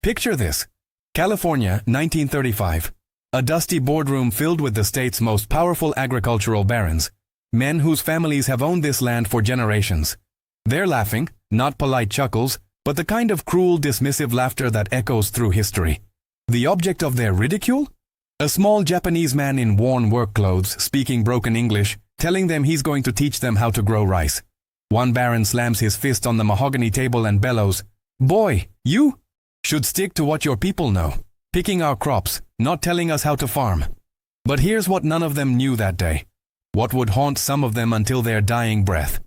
Picture this. California, 1935. A dusty boardroom filled with the state's most powerful agricultural barons, men whose families have owned this land for generations. They're laughing, not polite chuckles, but the kind of cruel, dismissive laughter that echoes through history. The object of their ridicule? A small Japanese man in worn work clothes, speaking broken English, telling them he's going to teach them how to grow rice. One baron slams his fist on the mahogany table and bellows, "Boy, you should stick to what your people know, picking our crops, not telling us how to farm." But here's what none of them knew that day. What would haunt some of them until their dying breath.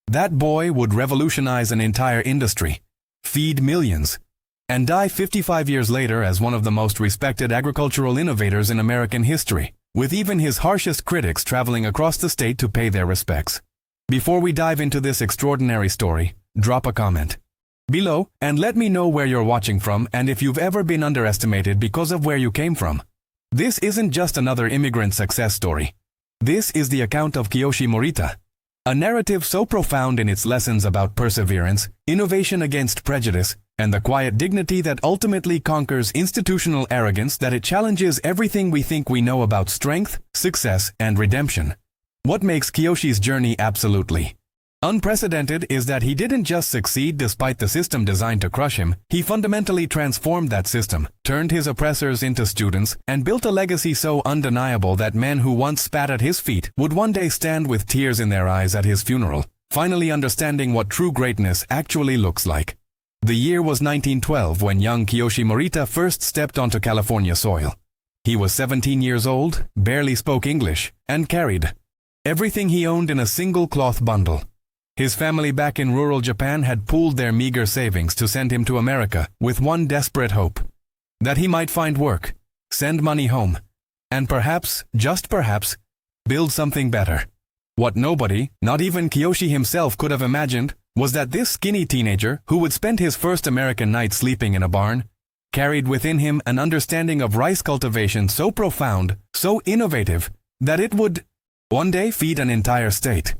That boy would revolutionize an entire industry, feed millions, and die 55 years later as one of the most respected agricultural innovators in American history, with even his harshest critics traveling across the state to pay their respects. Before we dive into this extraordinary story, drop a comment below and let me know where you're watching from and if you've ever been underestimated because of where you came from. This isn't just another immigrant success story. This is the account of Kiyoshi Morita, a narrative so profound in its lessons about perseverance, innovation against prejudice, and the quiet dignity that ultimately conquers institutional arrogance that it challenges everything we think we know about strength, success, and redemption. What makes Kiyoshi's journey absolutely unprecedented is that he didn't just succeed despite the system designed to crush him, he fundamentally transformed that system, turned his oppressors into students, and built a legacy so undeniable that men who once spat at his feet would one day stand with tears in their eyes at his funeral, finally understanding what true greatness actually looks like. The year was 1912 when young Kiyoshi Morita first stepped onto California soil. He was 17 years old, barely spoke English, and carried everything he owned in a single cloth bundle. His family back in rural Japan had pooled their meager savings to send him to America with one desperate hope: that he might find work, send money home, and perhaps, just perhaps, build something better. What nobody, not even Kiyoshi himself, could have imagined was that this skinny teenager, who would spend his first American night sleeping in a barn, carried within him an understanding of rice cultivation so profound, so innovative, that it would one day feed an entire state.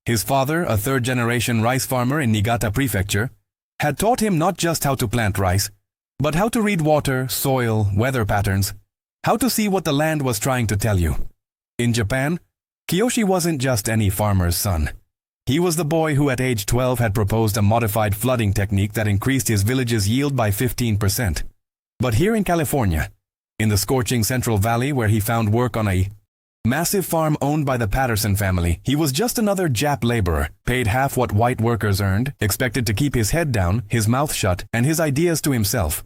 His father, a third-generation rice farmer in Niigata Prefecture, had taught him not just how to plant rice, but how to read water, soil, weather patterns, how to see what the land was trying to tell you. In Japan, Kiyoshi wasn't just any farmer's son. He was the boy who at age 12 had proposed a modified flooding technique that increased his village's yield by 15%. But here in California, in the scorching Central Valley where he found work on a massive farm owned by the Patterson family, he was just another Jap laborer, paid half what white workers earned, expected to keep his head down, his mouth shut, and his ideas to himself.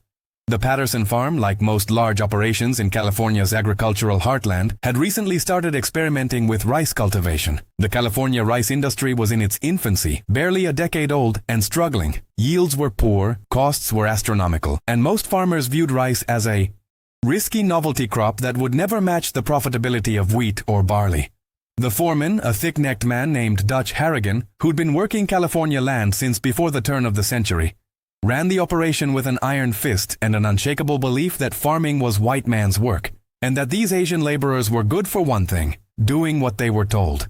The Patterson farm, like most large operations in California's agricultural heartland, had recently started experimenting with rice cultivation. The California rice industry was in its infancy, barely a decade old, and struggling. Yields were poor, costs were astronomical, and most farmers viewed rice as a risky novelty crop that would never match the profitability of wheat or barley. The foreman, a thick-necked man named Dutch Harrigan, who'd been working California land since before the turn of the century, ran the operation with an iron fist and an unshakable belief that farming was white man's work, and that these Asian laborers were good for one thing: doing what they were told.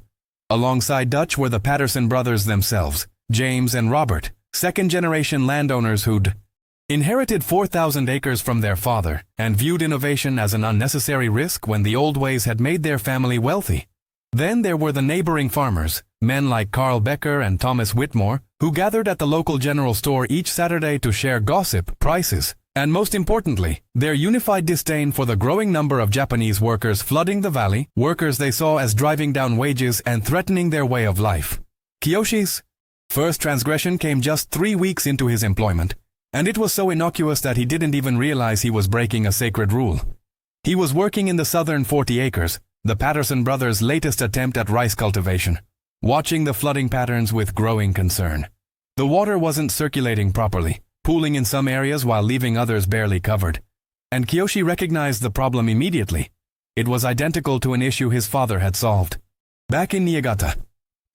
Alongside Dutch were the Patterson brothers themselves, James and Robert, second-generation landowners who'd inherited 4,000 acres from their father and viewed innovation as an unnecessary risk when the old ways had made their family wealthy. Then there were the neighboring farmers, men like Carl Becker and Thomas Whitmore, who gathered at the local general store each Saturday to share gossip, prices, and most importantly, their unified disdain for the growing number of Japanese workers flooding the valley, workers they saw as driving down wages and threatening their way of life. Kiyoshi's first transgression came just 3 weeks into his employment, and it was so innocuous that he didn't even realize he was breaking a sacred rule. He was working in the southern 40 acres, the Patterson brothers' latest attempt at rice cultivation, watching the flooding patterns with growing concern. The water wasn't circulating properly, pooling in some areas while leaving others barely covered. And Kiyoshi recognized the problem immediately. It was identical to an issue his father had solved back in Niigata.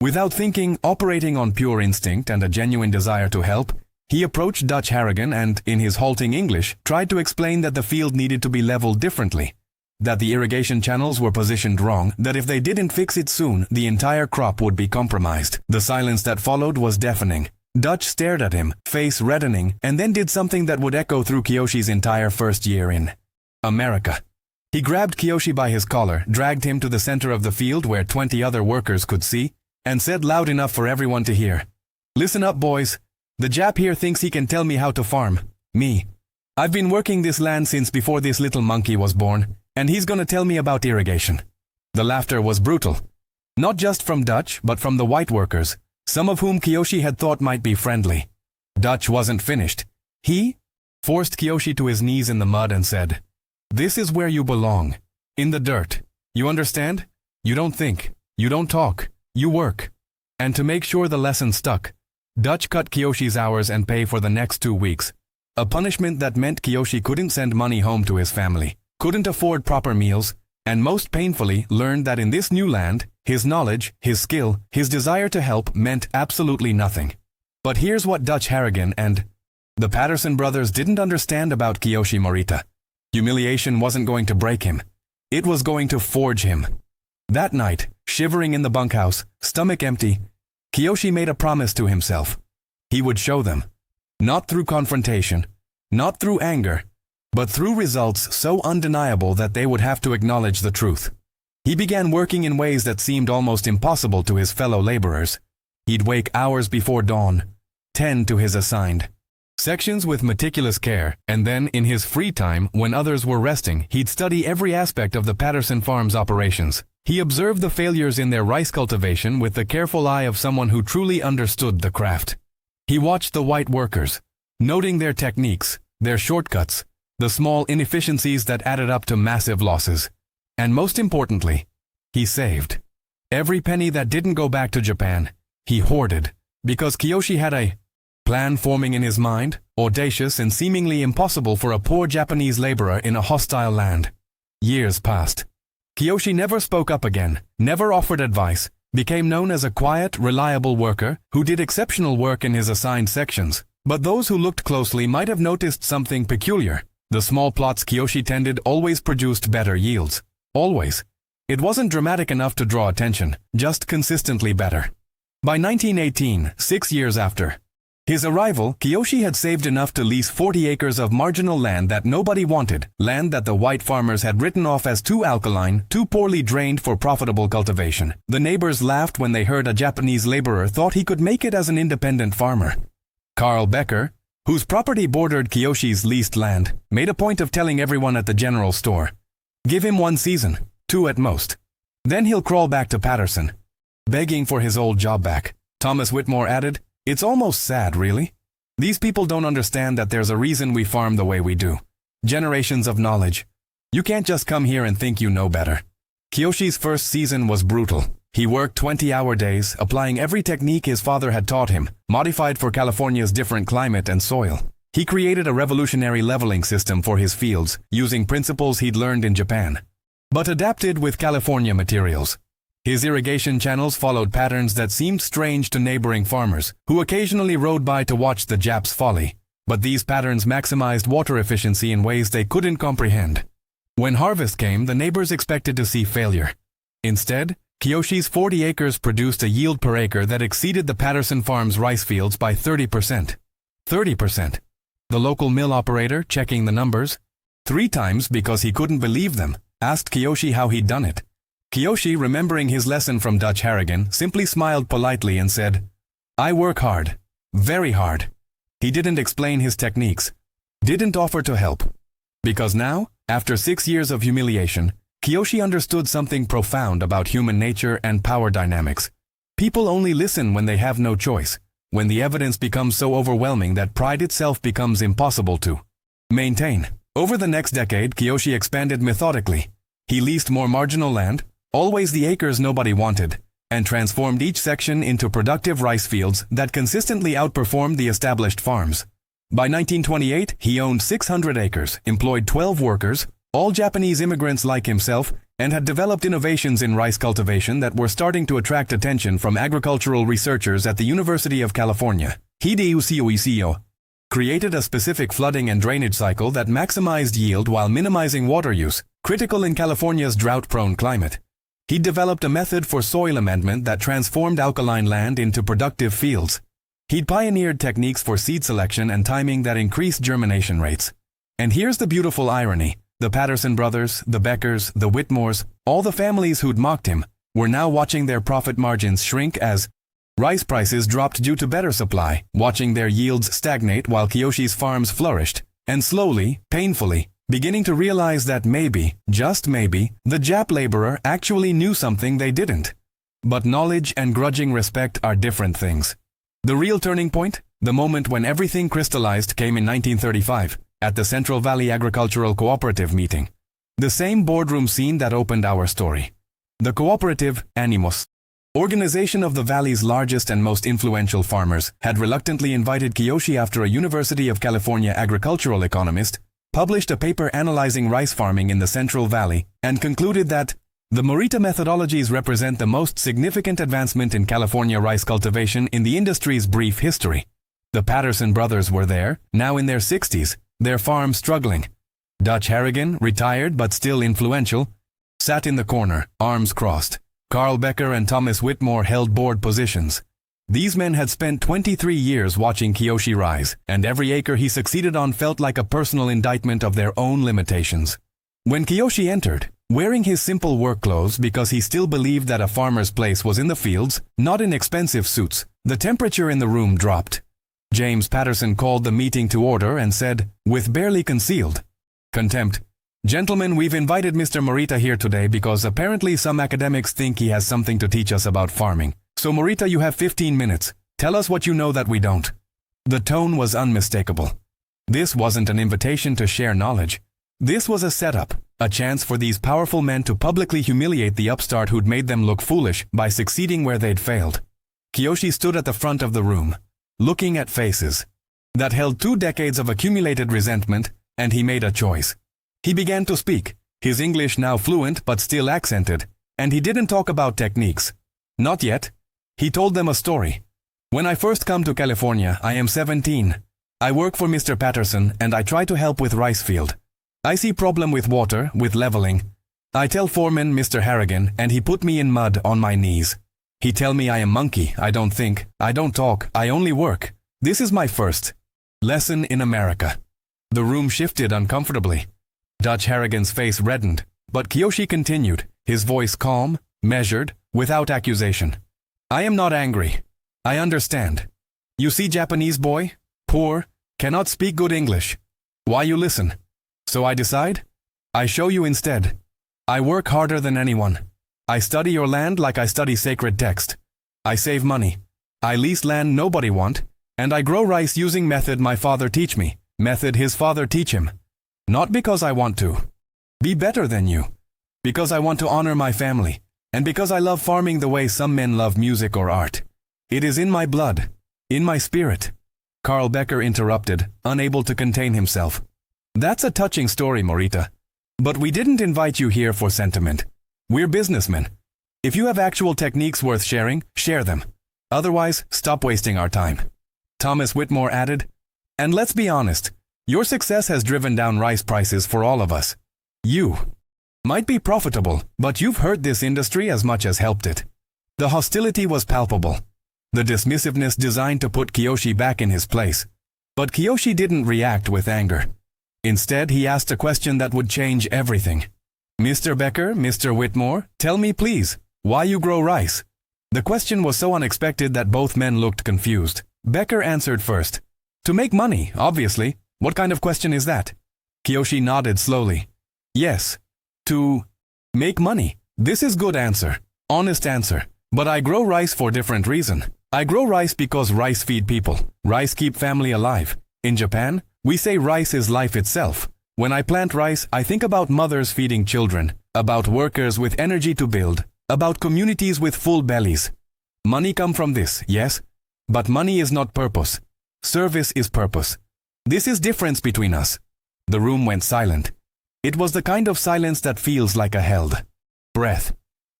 Without thinking, operating on pure instinct and a genuine desire to help, he approached Dutch Harrigan and, in his halting English, tried to explain that the field needed to be leveled differently, that the irrigation channels were positioned wrong, that if they didn't fix it soon, the entire crop would be compromised. The silence that followed was deafening. Dutch stared at him, face reddening, and then did something that would echo through Kiyoshi's entire first year in America. He grabbed Kiyoshi by his collar, dragged him to the center of the field where 20 other workers could see, and said loud enough for everyone to hear, "Listen up, boys. The Jap here thinks he can tell me how to farm. Me. I've been working this land since before this little monkey was born, and he's gonna tell me about irrigation." The laughter was brutal. Not just from Dutch, but from the white workers, some of whom Kiyoshi had thought might be friendly. Dutch wasn't finished. He forced Kiyoshi to his knees in the mud and said, "This is where you belong. In the dirt. You understand? You don't think. You don't talk. You work." And to make sure the lesson stuck, Dutch cut Kiyoshi's hours and pay for the next 2 weeks. A punishment that meant Kiyoshi couldn't send money home to his family, couldn't afford proper meals, and most painfully learned that in this new land, his knowledge, his skill, his desire to help meant absolutely nothing. But here's what Dutch Harrigan and the Patterson brothers didn't understand about Kiyoshi Morita. Humiliation wasn't going to break him. It was going to forge him. That night, shivering in the bunkhouse, stomach empty, Kiyoshi made a promise to himself. He would show them. Not through confrontation, not through anger, but through results so undeniable that they would have to acknowledge the truth. He began working in ways that seemed almost impossible to his fellow laborers. He'd wake hours before dawn, tend to his assigned sections with meticulous care, and then, in his free time, when others were resting, he'd study every aspect of the Patterson Farm's operations. He observed the failures in their rice cultivation with the careful eye of someone who truly understood the craft. He watched the white workers, noting their techniques, their shortcuts, the small inefficiencies that added up to massive losses. And most importantly, he saved. Every penny that didn't go back to Japan, he hoarded, because Kiyoshi had a plan forming in his mind, audacious and seemingly impossible for a poor Japanese laborer in a hostile land. Years passed. Kiyoshi never spoke up again, never offered advice, became known as a quiet, reliable worker who did exceptional work in his assigned sections. But those who looked closely might have noticed something peculiar. The small plots Kiyoshi tended always produced better yields. Always. It wasn't dramatic enough to draw attention, just consistently better. By 1918, 6 years after his arrival, Kiyoshi had saved enough to lease 40 acres of marginal land that nobody wanted, land that the white farmers had written off as too alkaline, too poorly drained for profitable cultivation. The neighbors laughed when they heard a Japanese laborer thought he could make it as an independent farmer. Carl Becker, whose property bordered Kiyoshi's leased land, made a point of telling everyone at the general store, "Give him 1 season, 2 at most. Then he'll crawl back to Patterson," begging for his old job back. Thomas Whitmore added, "It's almost sad, really. These people don't understand that there's a reason we farm the way we do. Generations of knowledge. You can't just come here and think you know better." Kiyoshi's first season was brutal. He worked 20-hour days, applying every technique his father had taught him, modified for California's different climate and soil. He created a revolutionary leveling system for his fields, using principles he'd learned in Japan, but adapted with California materials. His irrigation channels followed patterns that seemed strange to neighboring farmers, who occasionally rode by to watch the Japs' folly. But these patterns maximized water efficiency in ways they couldn't comprehend. When harvest came, the neighbors expected to see failure. Instead, Kiyoshi's 40 acres produced a yield per acre that exceeded the Patterson Farm's rice fields by 30%. 30%. The local mill operator, checking the numbers 3 times because he couldn't believe them, asked Kiyoshi how he'd done it. Kiyoshi, remembering his lesson from Dutch Harrigan, simply smiled politely and said, "I work hard. Very hard." He didn't explain his techniques, didn't offer to help. Because now, after 6 years of humiliation, Kiyoshi understood something profound about human nature and power dynamics. People only listen when they have no choice, when the evidence becomes so overwhelming that pride itself becomes impossible to maintain. Over the next decade, Kiyoshi expanded methodically. He leased more marginal land, always the acres nobody wanted, and transformed each section into productive rice fields that consistently outperformed the established farms. By 1928, he owned 600 acres, employed 12 workers, all Japanese immigrants like himself, and had developed innovations in rice cultivation that were starting to attract attention from agricultural researchers at the University of California. Hideyoshi created a specific flooding and drainage cycle that maximized yield while minimizing water use, critical in California's drought-prone climate. He developed a method for soil amendment that transformed alkaline land into productive fields. He'd pioneered techniques for seed selection and timing that increased germination rates. And here's the beautiful irony. The Patterson brothers, the Beckers, the Whitmores, all the families who'd mocked him, were now watching their profit margins shrink as rice prices dropped due to better supply, watching their yields stagnate while Kiyoshi's farms flourished, and slowly, painfully, beginning to realize that maybe, just maybe, the Jap laborer actually knew something they didn't. But knowledge and grudging respect are different things. The real turning point, the moment when everything crystallized, came in 1935, at the Central Valley Agricultural Cooperative meeting. The same boardroom scene that opened our story. The cooperative, Animos, organization of the Valley's largest and most influential farmers, had reluctantly invited Kiyoshi after a University of California agricultural economist published a paper analyzing rice farming in the Central Valley and concluded that the Morita methodologies represent the most significant advancement in California rice cultivation in the industry's brief history. The Patterson brothers were there, now in their 60s, their farm struggling. Dutch Harrigan, retired but still influential, sat in the corner, arms crossed. Carl Becker and Thomas Whitmore held board positions. These men had spent 23 years watching Kiyoshi rise, and every acre he succeeded on felt like a personal indictment of their own limitations. When Kiyoshi entered, wearing his simple work clothes because he still believed that a farmer's place was in the fields, not in expensive suits, the temperature in the room dropped. James Patterson called the meeting to order and said, with barely concealed contempt, "Gentlemen, we've invited Mr. Morita here today because apparently some academics think he has something to teach us about farming. So Morita, you have 15 minutes. Tell us what you know that we don't." The tone was unmistakable. This wasn't an invitation to share knowledge. This was a setup, a chance for these powerful men to publicly humiliate the upstart who'd made them look foolish by succeeding where they'd failed. Kiyoshi stood at the front of the room, looking at faces that held 2 decades of accumulated resentment, and he made a choice. He began to speak, his English now fluent but still accented, and he didn't talk about techniques. Not yet. He told them a story. "When I first come to California, I am 17. I work for Mr. Patterson and I try to help with rice field. I see problem with water, with leveling. I tell foreman Mr. Harrigan and he put me in mud on my knees. He tell me I am monkey, I don't think, I don't talk, I only work. This is my first lesson in America." The room shifted uncomfortably. Dutch Harrigan's face reddened, but Kiyoshi continued, his voice calm, measured, without accusation. "I am not angry. I understand. You see Japanese boy, poor, cannot speak good English. Why you listen? So I decide? I show you instead. I work harder than anyone. I study your land like I study sacred text. I save money. I lease land nobody want, and I grow rice using method my father teach me, method his father teach him. Not because I want to be better than you, because I want to honor my family, and because I love farming the way some men love music or art. It is in my blood, in my spirit." Carl Becker interrupted, unable to contain himself. "That's a touching story, Morita. But we didn't invite you here for sentiment. We're businessmen. If you have actual techniques worth sharing, share them. Otherwise, stop wasting our time." Thomas Whitmore added, "And let's be honest, your success has driven down rice prices for all of us. You might be profitable, but you've hurt this industry as much as helped it." The hostility was palpable, the dismissiveness designed to put Kiyoshi back in his place. But Kiyoshi didn't react with anger. Instead, he asked a question that would change everything. "Mr. Becker, Mr. Whitmore, tell me please, why you grow rice?" The question was so unexpected that both men looked confused. Becker answered first. "To make money, obviously. What kind of question is that?" Kiyoshi nodded slowly. "Yes. To make money. This is good answer. Honest answer. But I grow rice for different reason. I grow rice because rice feed people. Rice keep family alive. In Japan, we say rice is life itself. When I plant rice, I think about mothers feeding children, about workers with energy to build, about communities with full bellies. Money come from this, yes, but money is not purpose. Service is purpose. This is difference between us." The room went silent. It was the kind of silence that feels like a held breath,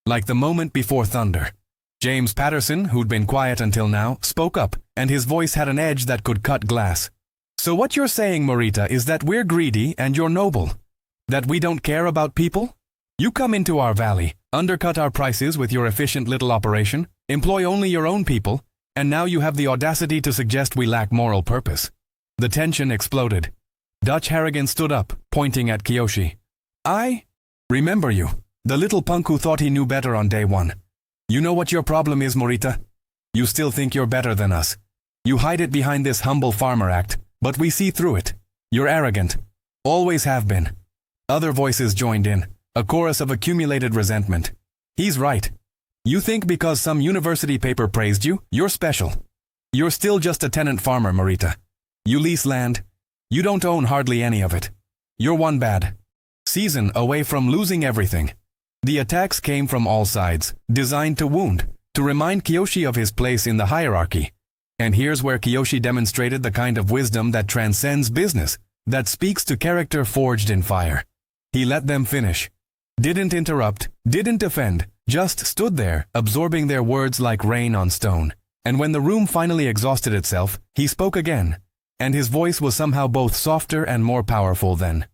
like the moment before thunder. James Patterson, who'd been quiet until now, spoke up, and his voice had an edge that could cut glass. "So what you're saying, Morita, is that we're greedy and you're noble? That we don't care about people? You come into our valley, undercut our prices with your efficient little operation, employ only your own people, And now you have the audacity to suggest we lack moral purpose. The tension exploded. Dutch Harrigan stood up, pointing at Kiyoshi. I remember you, the little punk who thought he knew better on day one. You know what your problem is, Morita? You still think you're better than us. You hide it behind this humble farmer act, but we see through it. You're arrogant. Always have been. Other voices joined in, a chorus of accumulated resentment. He's right. You think because some university paper praised you, you're special. You're still just a tenant farmer, Morita. You lease land. You don't own hardly any of it. You're one bad season away from losing everything. The attacks came from all sides, designed to wound, to remind Kiyoshi of his place in the hierarchy. And here's where Kiyoshi demonstrated the kind of wisdom that transcends business, that speaks to character forged in fire. He let them finish. Didn't interrupt, didn't defend, just stood there, absorbing their words like rain on stone. And when the room finally exhausted itself, he spoke again, and his voice was somehow both softer and more powerful than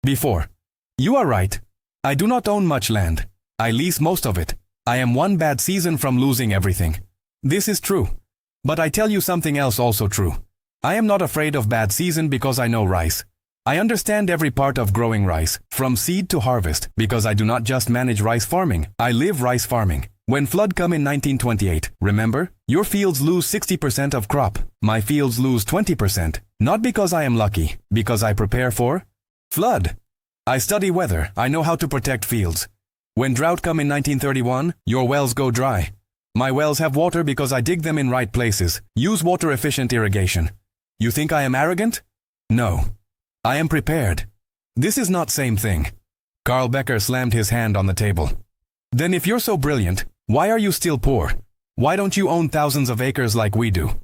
before. You are right. I do not own much land. I lease most of it. I am one bad season from losing everything. This is true. But I tell you something else also true. I am not afraid of bad season because I know rice. I understand every part of growing rice, from seed to harvest, because I do not just manage rice farming, I live rice farming. When flood come in 1928, remember, your fields lose 60% of crop, my fields lose 20%, not because I am lucky, because I prepare for flood. I study weather, I know how to protect fields. When drought come in 1931, your wells go dry. My wells have water because I dig them in right places, use water-efficient irrigation. You think I am arrogant? No. I am prepared. This is not same thing. Carl Becker slammed his hand on the table. Then if you're so brilliant, why are you still poor? Why don't you own thousands of acres like we do?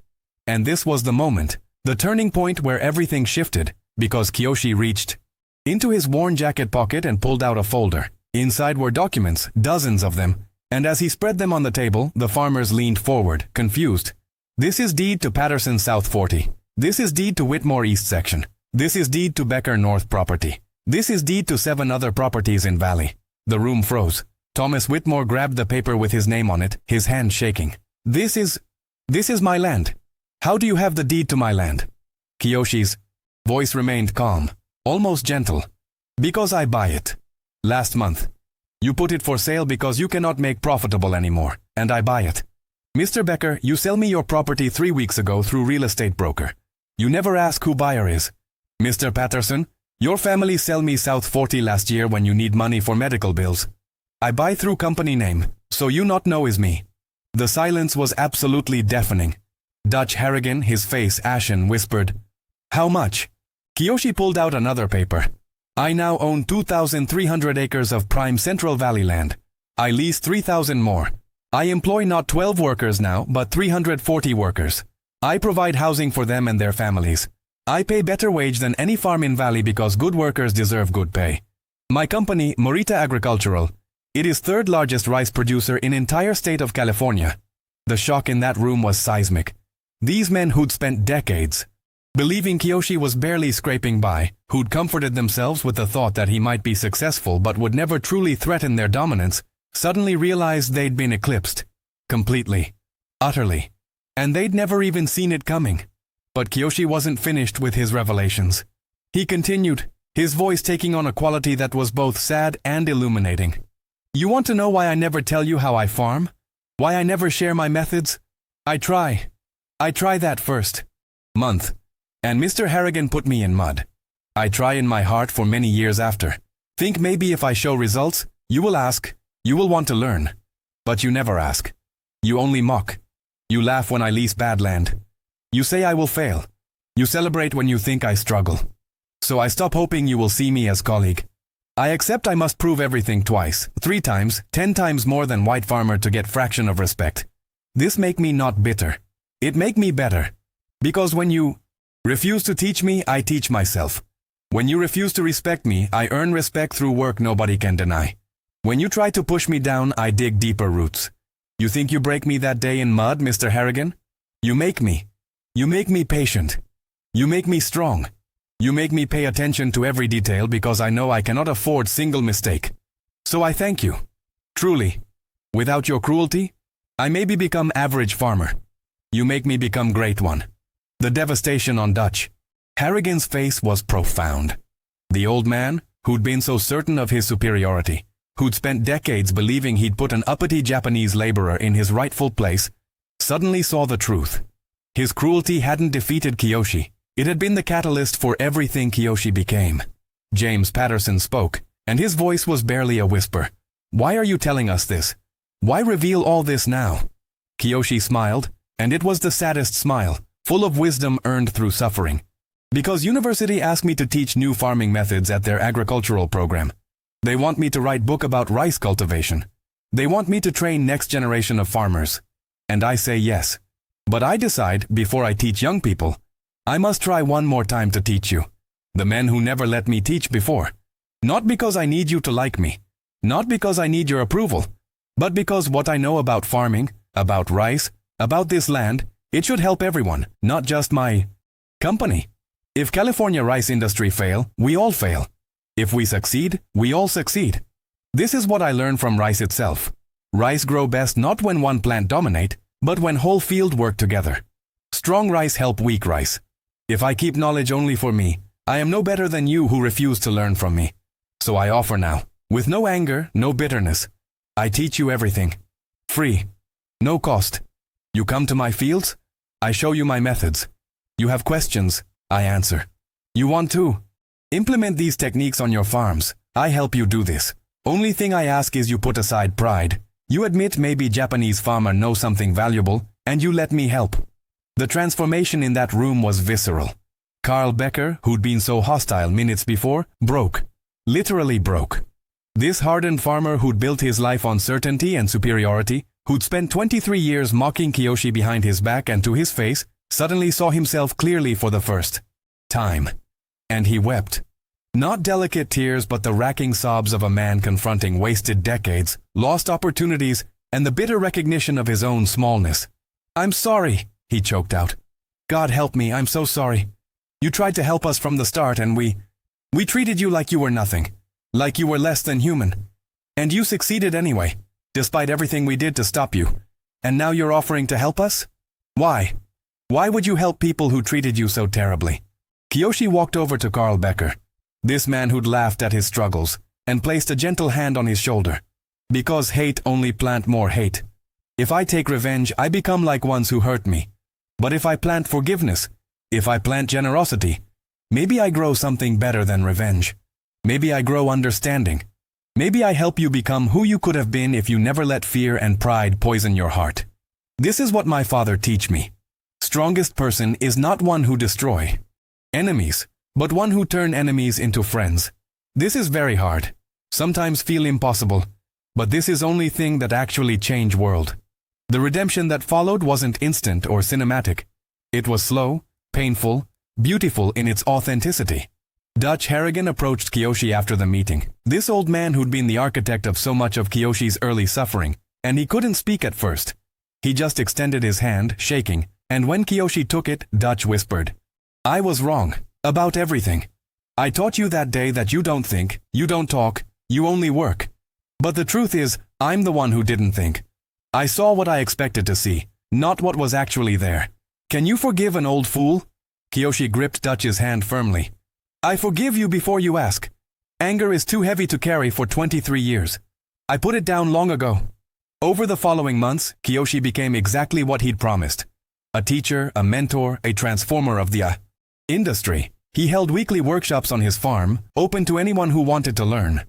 And this was the moment, the turning point where everything shifted, because Kiyoshi reached into his worn jacket pocket and pulled out a folder. Inside were documents, dozens of them, and as he spread them on the table, the farmers leaned forward, confused. This is deed to Patterson South 40. This is deed to Whitmore East Section. This is deed to Becker North property. This is deed to 7 other properties in Valley. The room froze. Thomas Whitmore grabbed the paper with his name on it, his hand shaking. This is my land. How do you have the deed to my land? Kiyoshi's voice remained calm, almost gentle. Because I buy it. Last month. You put it for sale because you cannot make profitable anymore, and I buy it. Mr. Becker, you sell me your property 3 weeks ago through real estate broker. You never ask who buyer is. Mr. Patterson, your family sell me South 40 last year when you need money for medical bills. I buy through company name, so you not know is me. The silence was absolutely deafening. Dutch Harrigan, his face ashen, whispered, How much? Kiyoshi pulled out another paper. I now own 2,300 acres of prime Central Valley land. I lease 3,000 more. I employ not 12 workers now, but 340 workers. I provide housing for them and their families. I pay better wage than any farm in Valley because good workers deserve good pay. My company, Morita Agricultural, it is 3rd largest rice producer in entire state of California. The shock in that room was seismic. These men who'd spent decades believing Kiyoshi was barely scraping by, who'd comforted themselves with the thought that he might be successful but would never truly threaten their dominance, suddenly realized they'd been eclipsed. Completely. Utterly. And they'd never even seen it coming. But Kiyoshi wasn't finished with his revelations. He continued, his voice taking on a quality that was both sad and illuminating. You want to know why I never tell you how I farm? Why I never share my methods? I try that first month. And Mr. Harrigan put me in mud. I try in my heart for many years after. Think maybe if I show results, you will ask, you will want to learn. But you never ask. You only mock. You laugh when I lease bad land. You say I will fail. You celebrate when you think I struggle. So I stop hoping you will see me as colleague. I accept I must prove everything twice, 3 times, 10 times more than white farmer to get fraction of respect. This make me not bitter. It make me better. Because when you refuse to teach me, I teach myself. When you refuse to respect me, I earn respect through work nobody can deny. When you try to push me down, I dig deeper roots. You think you break me that day in mud, Mr. Harrigan? You make me. You make me patient. You make me strong. You make me pay attention to every detail because I know I cannot afford single mistake. So I thank you. Truly. Without your cruelty, I maybe become average farmer. You make me become great one. The devastation on Dutch Harrigan's face was profound. The old man, who'd been so certain of his superiority, who'd spent decades believing he'd put an uppity Japanese laborer in his rightful place, suddenly saw the truth. His cruelty hadn't defeated Kiyoshi. It had been the catalyst for everything Kiyoshi became. James Patterson spoke, and his voice was barely a whisper. Why are you telling us this? Why reveal all this now? Kiyoshi smiled, and it was the saddest smile, full of wisdom earned through suffering. Because university asked me to teach new farming methods at their agricultural program. They want me to write book about rice cultivation. They want me to train next generation of farmers. And I say yes. But I decide, before I teach young people, I must try one more time to teach you. The men who never let me teach before. Not because I need you to like me. Not because I need your approval. But because what I know about farming, about rice, about this land, it should help everyone, not just my company. If California rice industry fail, we all fail. If we succeed, we all succeed. This is what I learned from rice itself. Rice grow best not when one plant dominate, but when whole field work together. Strong rice help weak rice. If I keep knowledge only for me, I am no better than you who refuse to learn from me. So I offer now, with no anger, no bitterness. I teach you everything. Free. No cost. You come to my fields, I show you my methods. You have questions, I answer. You want to implement these techniques on your farms. I help you do this. Only thing I ask is you put aside pride. You admit maybe Japanese farmer knows something valuable, and you let me help. The transformation in that room was visceral. Carl Becker, who'd been so hostile minutes before, broke. Literally broke. This hardened farmer who'd built his life on certainty and superiority, who'd spent 23 years mocking Kiyoshi behind his back and to his face, suddenly saw himself clearly for the first time. And he wept. Not delicate tears, but the racking sobs of a man confronting wasted decades, lost opportunities, and the bitter recognition of his own smallness. I'm sorry, he choked out. God help me, I'm so sorry. You tried to help us from the start and we treated you like you were nothing, like you were less than human. And you succeeded anyway, despite everything we did to stop you. And now you're offering to help us? Why? Why would you help people who treated you so terribly? Kiyoshi walked over to Carl Becker, this man who'd laughed at his struggles, and placed a gentle hand on his shoulder. Because hate only plant more hate. If I take revenge, I become like ones who hurt me. But if I plant forgiveness, if I plant generosity, maybe I grow something better than revenge. Maybe I grow understanding. Maybe I help you become who you could have been if you never let fear and pride poison your heart. This is what my father teach me. Strongest person is not one who destroy enemies, but one who turn enemies into friends. This is very hard. Sometimes feel impossible. But this is only thing that actually change world. The redemption that followed wasn't instant or cinematic. It was slow, painful, beautiful in its authenticity. Dutch Harrigan approached Kiyoshi after the meeting. This old man who'd been the architect of so much of Kiyoshi's early suffering, and he couldn't speak at first. He just extended his hand, shaking, and when Kiyoshi took it, Dutch whispered, I was wrong. About everything. I taught you that day that you don't think, you don't talk, you only work. But the truth is, I'm the one who didn't think. I saw what I expected to see, not what was actually there. Can you forgive an old fool? Kiyoshi gripped Dutch's hand firmly. I forgive you before you ask. Anger is too heavy to carry for 23 years. I put it down long ago. Over the following months, Kiyoshi became exactly what he'd promised. A teacher, a mentor, a transformer of the industry. He held weekly workshops on his farm, open to anyone who wanted to learn.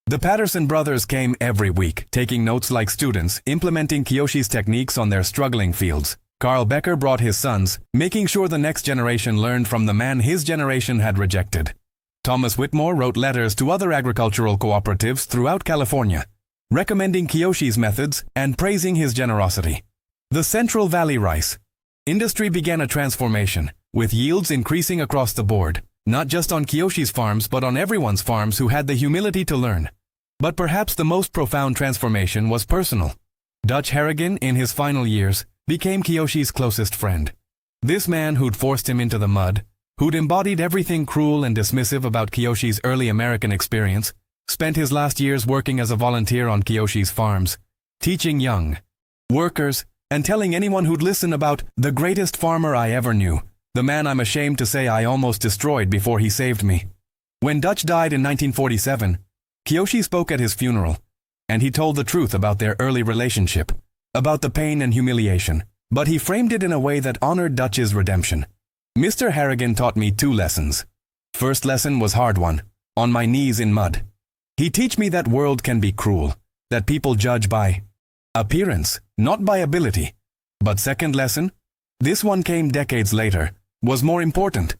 The Patterson brothers came every week, taking notes like students, implementing Kiyoshi's techniques on their struggling fields. Carl Becker brought his sons, making sure the next generation learned from the man his generation had rejected. Thomas Whitmore wrote letters to other agricultural cooperatives throughout California, recommending Kiyoshi's methods and praising his generosity. The Central Valley rice industry began a transformation, with yields increasing across the board, not just on Kiyoshi's farms but on everyone's farms who had the humility to learn. But perhaps the most profound transformation was personal. Dutch Harrigan, in his final years, became Kiyoshi's closest friend. This man who'd forced him into the mud, who'd embodied everything cruel and dismissive about Kiyoshi's early American experience, spent his last years working as a volunteer on Kiyoshi's farms, teaching young workers and telling anyone who'd listen about the greatest farmer I ever knew, the man I'm ashamed to say I almost destroyed before he saved me. When Dutch died in 1947, Kiyoshi spoke at his funeral, and he told the truth about their early relationship, about the pain and humiliation, but he framed it in a way that honored Dutch's redemption. Mr. Harrigan taught me 2 lessons. First lesson was hard one, on my knees in mud. He teach me that world can be cruel, that people judge by appearance, not by ability. But second lesson, this one came decades later, was more important.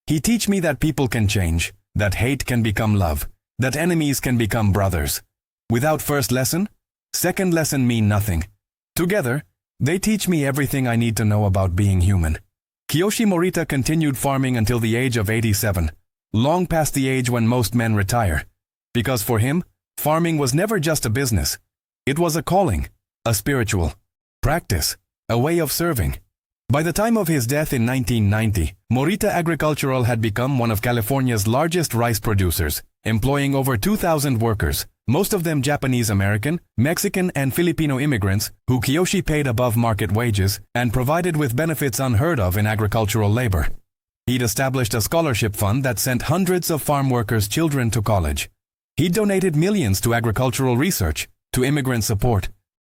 He teach me that people can change, that hate can become love, that enemies can become brothers. Without first lesson, second lesson mean nothing. Together, they teach me everything I need to know about being human. Kiyoshi Morita continued farming until the age of 87, long past the age when most men retire. Because for him, farming was never just a business. It was a calling, a spiritual practice, a way of serving. By the time of his death in 1990, Morita Agricultural had become one of California's largest rice producers, employing over 2,000 workers, most of them Japanese-American, Mexican, and Filipino immigrants, who Kiyoshi paid above market wages and provided with benefits unheard of in agricultural labor. He'd established a scholarship fund that sent hundreds of farm workers' children to college. He'd donated millions to agricultural research, to immigrant support,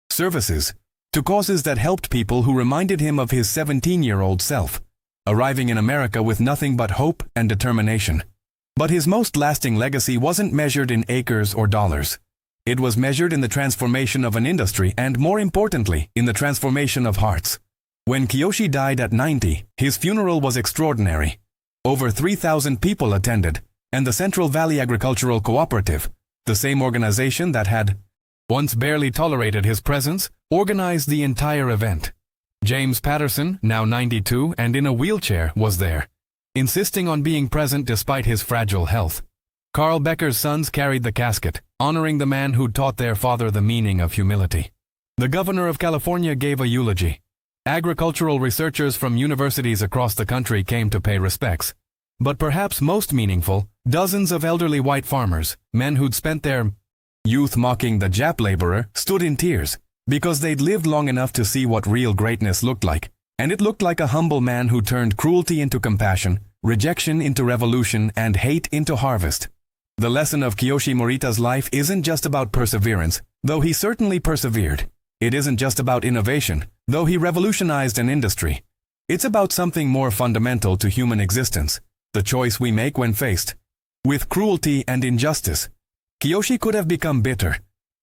services, to causes that helped people who reminded him of his 17-year-old self, arriving in America with nothing but hope and determination. But his most lasting legacy wasn't measured in acres or dollars. It was measured in the transformation of an industry and, more importantly, in the transformation of hearts. When Kiyoshi died at 90, his funeral was extraordinary. Over 3,000 people attended, and the Central Valley Agricultural Cooperative, the same organization that had once barely tolerated his presence, organized the entire event. James Patterson, now 92 and in a wheelchair, was there, insisting on being present despite his fragile health. Carl Becker's sons carried the casket, honoring the man who'd taught their father the meaning of humility. The governor of California gave a eulogy. Agricultural researchers from universities across the country came to pay respects. But perhaps most meaningful, dozens of elderly white farmers, men who'd spent their youth mocking the Jap laborer, stood in tears, because they'd lived long enough to see what real greatness looked like. And it looked like a humble man who turned cruelty into compassion, rejection into revolution, and hate into harvest. The lesson of Kiyoshi Morita's life isn't just about perseverance, though he certainly persevered. It isn't just about innovation, though he revolutionized an industry. It's about something more fundamental to human existence, the choice we make when faced with cruelty and injustice. Kiyoshi could have become bitter.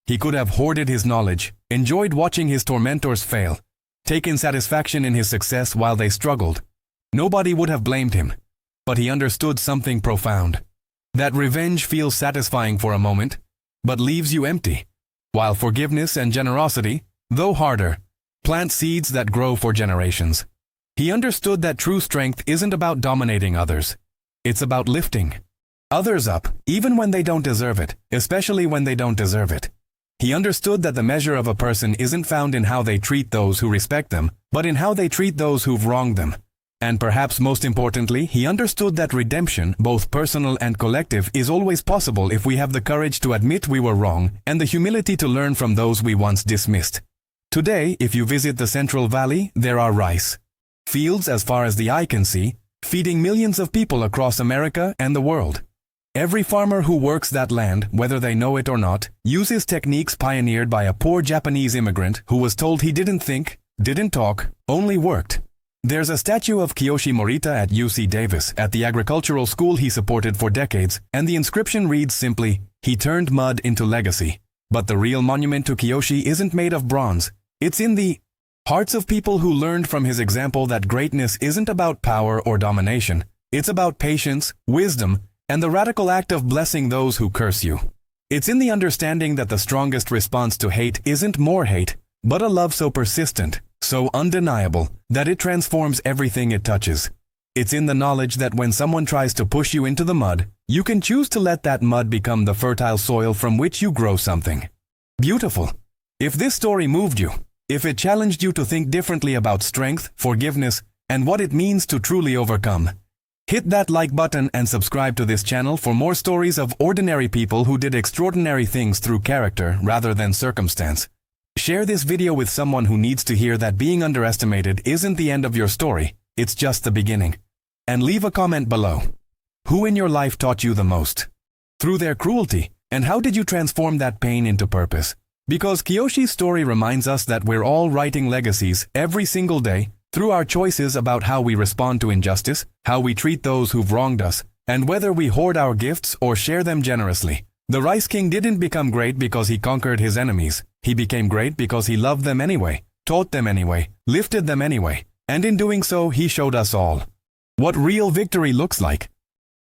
He could have hoarded his knowledge, enjoyed watching his tormentors fail, taken satisfaction in his success while they struggled. Nobody would have blamed him. But he understood something profound. That revenge feels satisfying for a moment, but leaves you empty, while forgiveness and generosity, though harder, plant seeds that grow for generations. He understood that true strength isn't about dominating others. It's about lifting others up, even when they don't deserve it, especially when they don't deserve it. He understood that the measure of a person isn't found in how they treat those who respect them, but in how they treat those who've wronged them. And perhaps most importantly, he understood that redemption, both personal and collective, is always possible if we have the courage to admit we were wrong and the humility to learn from those we once dismissed. Today, if you visit the Central Valley, there are rice fields as far as the eye can see, feeding millions of people across America and the world. Every farmer who works that land, whether they know it or not, uses techniques pioneered by a poor Japanese immigrant who was told he didn't think, didn't talk, only worked. There's a statue of Kiyoshi Morita at UC Davis at the agricultural school he supported for decades, and the inscription reads simply, "He turned mud into legacy." But the real monument to Kiyoshi isn't made of bronze. It's in the hearts of people who learned from his example that greatness isn't about power or domination. It's about patience, wisdom, and the radical act of blessing those who curse you. It's in the understanding that the strongest response to hate isn't more hate, but a love so persistent, so undeniable, that it transforms everything it touches. It's in the knowledge that when someone tries to push you into the mud, you can choose to let that mud become the fertile soil from which you grow something beautiful. If this story moved you, if it challenged you to think differently about strength, forgiveness, and what it means to truly overcome, hit that like button and subscribe to this channel for more stories of ordinary people who did extraordinary things through character rather than circumstance. Share this video with someone who needs to hear that being underestimated isn't the end of your story, it's just the beginning. And leave a comment below. Who in your life taught you the most? Through their cruelty, and how did you transform that pain into purpose? Because Kiyoshi's story reminds us that we're all writing legacies every single day through our choices about how we respond to injustice, how we treat those who've wronged us, and whether we hoard our gifts or share them generously. The Rice King didn't become great because he conquered his enemies. He became great because he loved them anyway, taught them anyway, lifted them anyway, and in doing so, he showed us all what real victory looks like.